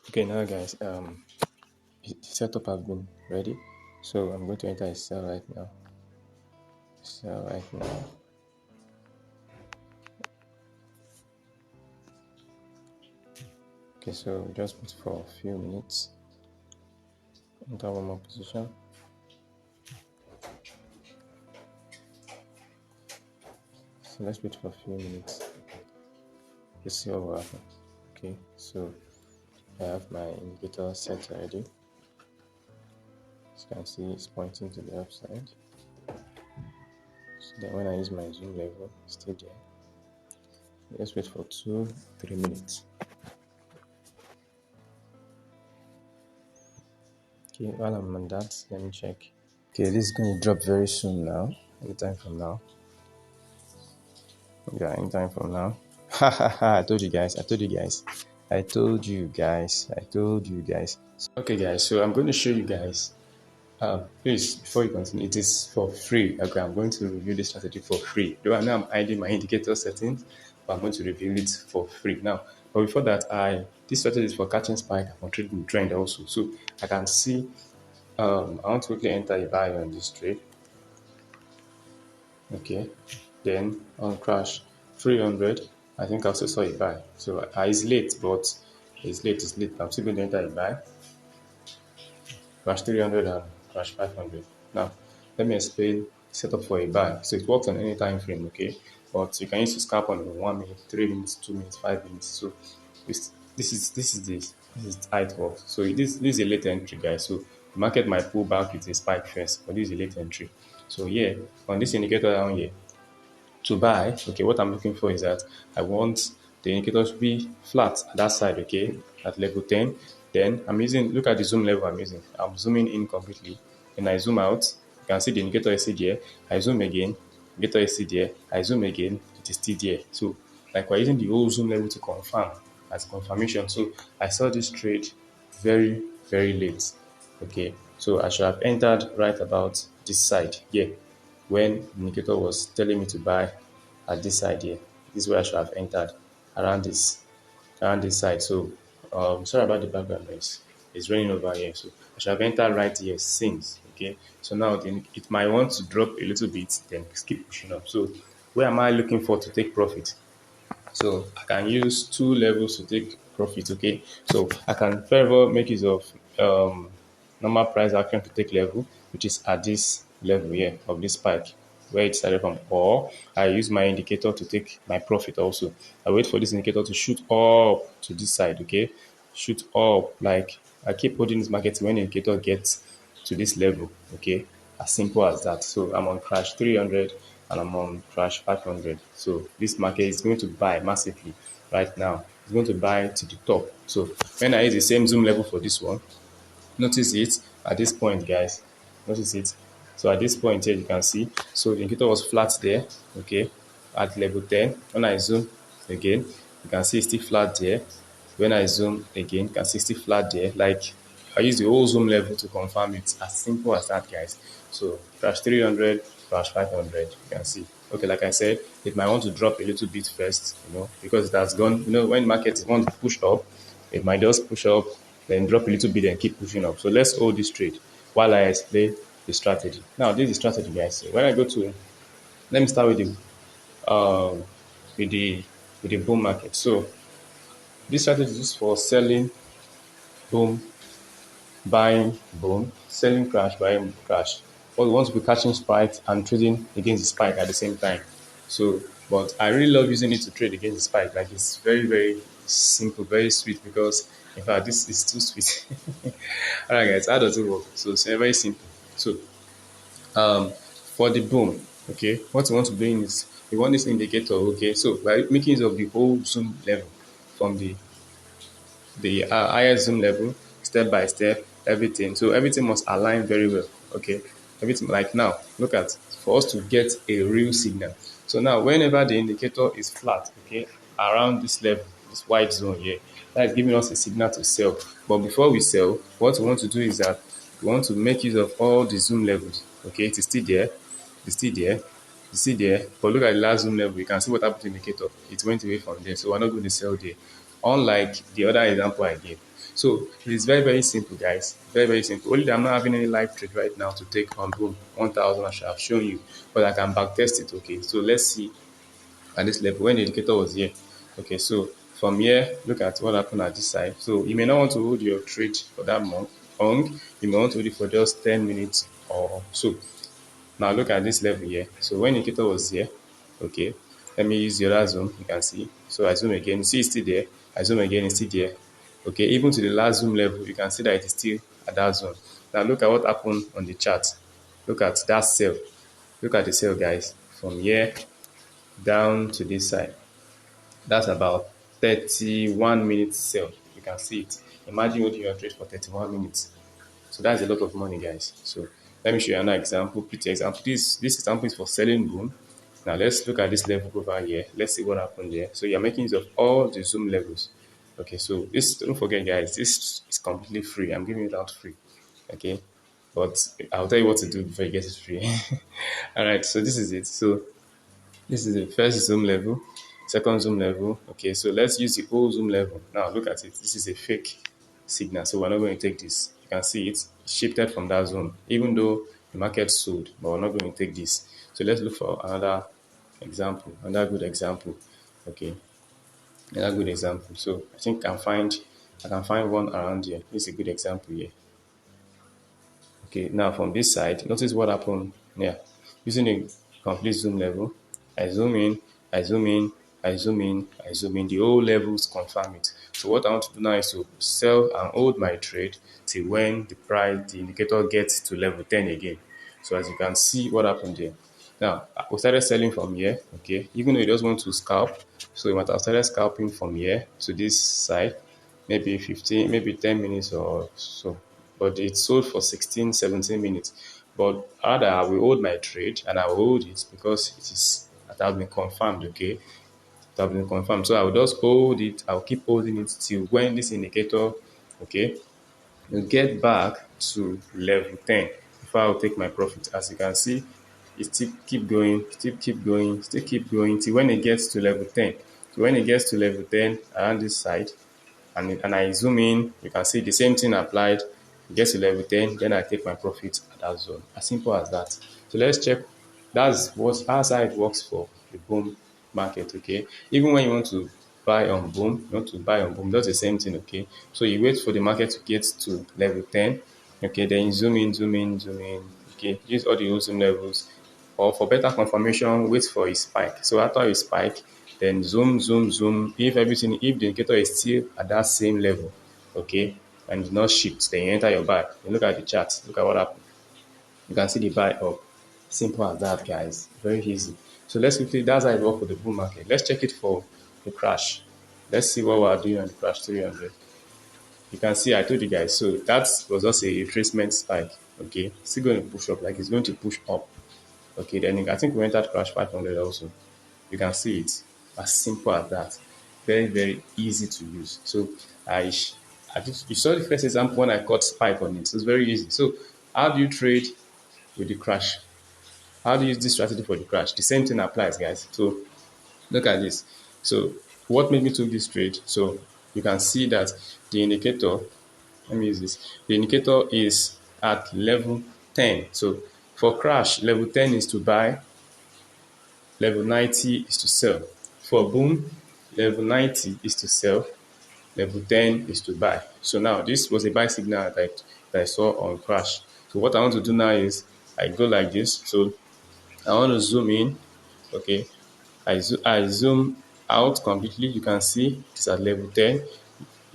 Okay, now guys, the setup have been ready, so I'm going to enter a cell right now. Cell right now. Okay, so just wait for a few minutes. Enter one more position. So let's wait for a few minutes to see what will happen. Okay, so I have my indicator set already. As you can see, it's pointing to the upside. So then when I use my zoom level, stay there. Let's wait for 2-3 minutes. Okay, while I'm on that, let me check. Okay, this is going to drop very soon now. Anytime from now. Yeah, anytime from now. Ha ha ha! I told you guys. I told you guys. I told you guys. I told you guys. Okay, guys. So I'm going to show you guys. Please, before you continue, it is for free. Okay, I'm going to review this strategy for free. Though I know I'm hiding my indicator settings, but I'm going to reveal it for free now. But before that, this strategy is for catching spike and controlling trend also. So I can see. I want to quickly enter a buy on this trade. Okay, then on crash 300, I think I also saw a buy. So it's late, but it's late. I'm still going to enter a buy. Crash 300 and crash 500. Now, let me explain setup for a buy. So it works on any time frame, okay? But you can use to scalp on 1 minute, 3 minutes, 2 minutes, 5 minutes. So this is how it works. So this is a late entry, guys. So the market might pull back with a spike first, but this is a late entry. So yeah, on this indicator down here, to buy, okay, what I'm looking for is that I want the indicator to be flat at that side, okay, at level 10. Then I'm using, look at the zoom level I'm using. I'm zooming in completely. When I zoom out, you can see the indicator is still there. I zoom again, indicator is still there. I zoom again, it is still there. So, like we're using the whole zoom level to confirm as confirmation. So, I saw this trade very, very late, okay. So, I should have entered right about this side here when the indicator was telling me to buy at this side here. This is where I should have entered around this side. So sorry about the background noise. It's raining over here. So I should have entered right here since. Okay. So now then it might want to drop a little bit, then keep pushing up. So where am I looking for to take profit? So I can use two levels to take profit. Okay, so I can further make use of normal price action to take level, which is at this level here of this spike where it started from, or I use my indicator to take my profit also. I wait for this indicator to shoot up to this side. Okay, shoot up, like I keep holding this market when the indicator gets to this level. Okay, as simple as that. So I'm on crash 300 and I'm on crash 500. So this market is going to buy massively right now. It's going to buy to the top. So when I use the same zoom level for this one, notice it at this point, guys. Notice it. So at this point here, you can see. So the indicator was flat there, okay, at level 10. When I zoom again, you can see it's still flat there. When I zoom again, you can see it's still flat there. Like I use the whole zoom level to confirm it. As simple as that, guys. So crash 300, crash 500. You can see. Okay, like I said, it might want to drop a little bit first, because it has gone. When market wants to push up, it might just push up, then drop a little bit, and keep pushing up. So let's hold this trade while I explain the strategy. Now, this is the strategy, guys. So when I go to, let me start um, with the with the bull market. So this strategy is for selling boom, buying boom, selling crash, buying crash. But we want to be catching spikes and trading against the spike at the same time. So, but I really love using it to trade against the spike. Like it's very, very simple, very sweet because in fact this is too sweet. All right, guys, how does it work? So it's very simple. So for the boom, okay, what we want to do is we want this indicator, okay. So by making use of the whole zoom level from the higher zoom level, step by step, everything. So everything must align very well. Okay, everything like now. Look at for us to get a real signal. So now, whenever the indicator is flat, okay, around this level, this white zone here, that is giving us a signal to sell. But before we sell, what we want to do is that we want to make use of all the zoom levels. Okay, it is still there. It's still there. It's still there. But look at the last zoom level. You can see what happened to the indicator. It went away from there. So we're not going to sell there. Unlike the other example I gave. So it is very, very simple, guys. Very, very simple. Only that I'm not having any live trade right now to take on boom 1000 I should have shown you, but I can back test it. Okay, so let's see at this level when the indicator was here. Okay, so from here, look at what happened at this side. So you may not want to hold your trade for that long. You may want to hold it for just 10 minutes or so. Now look at this level here. So when the indicator was here, okay, let me use the other zoom. You can see. So I zoom again. You see it's still there. I zoom again. It's still there. Okay, even to the last zoom level, you can see that it is still at that zone. Now look at what happened on the chart. Look at that cell. Look at the cell, guys. From here down to this side. That's about 31 minutes sell. You can see it. Imagine holding your trade for 31 minutes. So that's a lot of money, guys. So let me show you another example, pretty example. This example is for selling boom. Now let's look at this level over here. Let's see what happened there. So you're making use of all the zoom levels. Okay, so this, don't forget, guys, this is completely free. I'm giving it out free. Okay, but I'll tell you what to do before you get it free. All right, so this is it. So this is the first zoom level, second zoom level. Okay, so let's use the whole zoom level. Now look at it. This is a fake signal, so we're not going to take this. You can see it shifted from that zone, even though the market sold, but we're not going to take this. So let's look for another example, another good example. Okay, another good example. So I think I can find one around here. This is a good example here. Okay, now from this side, notice what happened here. Using a complete zoom level, I zoom in, I zoom in, I zoom in, I zoom in. The whole levels confirm it. So what I want to do now is to sell and hold my trade till when the indicator gets to level 10 again. So as you can see what happened there. Now, we started selling from here, okay? Even though you just want to scalp, so you might have started scalping from here to this side, maybe 15, maybe 10 minutes or so. But it sold for 16, 17 minutes. But rather, I will hold my trade and I will hold it because it has been confirmed, okay? It has been confirmed. So I will just hold it, I'll keep holding it till when this indicator, okay, will get back to level 10 before I'll take my profit. As you can see, it still keep going, still keep going, still keep going till when it gets to level 10. So when it gets to level 10 around this side, and I zoom in, you can see the same thing applied. It gets to level 10, then I take my profit at that zone. As simple as that. So let's check. That's how it works for the boom market, okay? Even when you want to buy on boom, you want to buy on boom, that's the same thing, okay? So you wait for the market to get to level 10, okay? Then you zoom in, zoom in, zoom in, okay? Use all the zoom levels, or for better confirmation, wait for a spike. So after a spike, then zoom, zoom, zoom. If the indicator is still at that same level, okay, and did not shift, then you enter your buy. You look at the chart, look at what happened. You can see the buy up. Simple as that, guys. Very easy. So let's quickly, that's how it works for the bull market. Let's check it for the crash. Let's see what we are doing on the crash 300. You can see I told you guys, so that was just a retracement spike, okay? Still going to push up, like it's going to push up. Okay, then I think we entered crash 500 also. You can see it as simple as that. Very, very easy to use. So you saw the first example when I got spike on it. So it's very easy. So how do you trade with the crash? How do you use this strategy for the crash? The same thing applies, guys. So look at this. So what made me took this trade? So you can see that the indicator, let me use this. The indicator is at level 10. So for crash, level 10 is to buy, level 90 is to sell. For boom, level 90 is to sell, level 10 is to buy. So now this was a buy signal that I saw on crash. So what I want to do now is I go like this. So I want to zoom in, okay. I zoom out completely. You can see it's at level 10.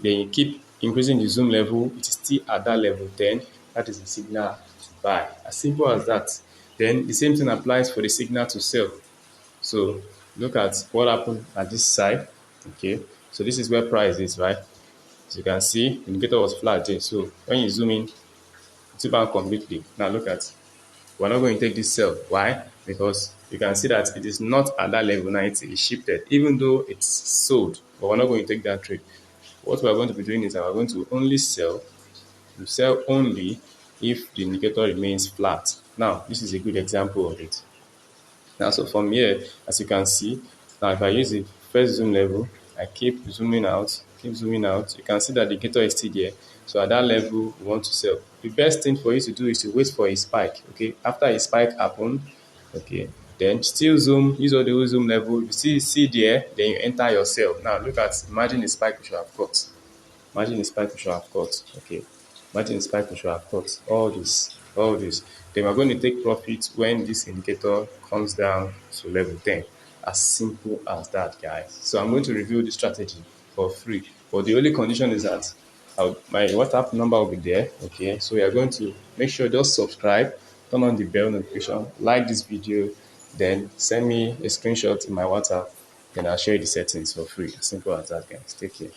Then you keep increasing the zoom level. It is still at that level 10. That is the signal to buy. As simple as that. Then the same thing applies for the signal to sell. So look at what happened at this side. Okay, so this is where price is, right? As you can see, the indicator was flat there. So when you zoom in, it's back completely. Now look at, we're not going to take this sell. Why? Because you can see that it is not at that level 90. It's shifted, even though it's sold. But we're not going to take that trade. What we're going to be doing is that we're going to only sell. You sell only if the indicator remains flat. Now, this is a good example of it. Now, so from here, as you can see, now if I use the first zoom level, I keep zooming out. Keep zooming out. You can see that the indicator is still there. So at that level, we want to sell. The best thing for you to do is to wait for a spike. Okay, after a spike happen, okay, then still zoom. Use all the zoom level. If you see there, then you enter your sell. Now look at imagine the spike we should have got. Imagine the spike we should have got. Okay. Imagine the spike we should have got. All this. All this. Then we're going to take profit when this indicator comes down to level 10. As simple as that, guys. So I'm going to review the strategy for free. But the only condition is that my WhatsApp number will be there. Okay. So we are going to make sure just subscribe, turn on the bell notification, like this video, then send me a screenshot in my WhatsApp. Then I'll share the settings for free. As simple as that, guys. Take care.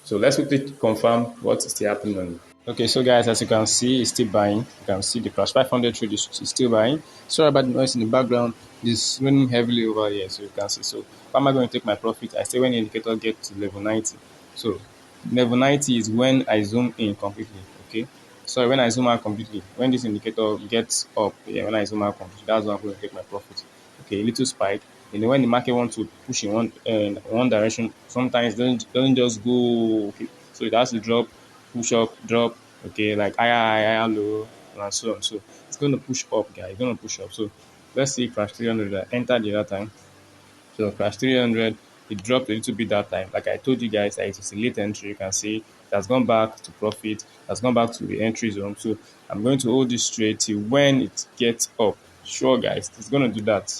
So let's quickly confirm what is still happening on. Okay, so guys, as you can see, it's still buying. You can see the plus 500 trade is still buying. Sorry about the noise in the background. It's raining heavily over here, so you can see. So, how am I going to take my profit? I say when the indicator gets to level 90. So, level 90 is when I zoom in completely. Okay, sorry, when I zoom out completely. When this indicator gets up, yeah, when I zoom out completely, that's when I'm going to take my profit. Okay, a little spike. When the market wants to push in one direction, sometimes doesn't just go. Okay, so it has to drop, push up, drop. Okay, like higher, low, and so on. So it's going to push up, guys. It's going to push up. So let's see crash 300. I entered the other time. So crash 300, it dropped a little bit that time. Like I told you guys, it was a late entry. You can see it has gone back to profit, has gone back to the entry zone. So I'm going to hold this straight till when it gets up. Sure, guys, it's going to do that.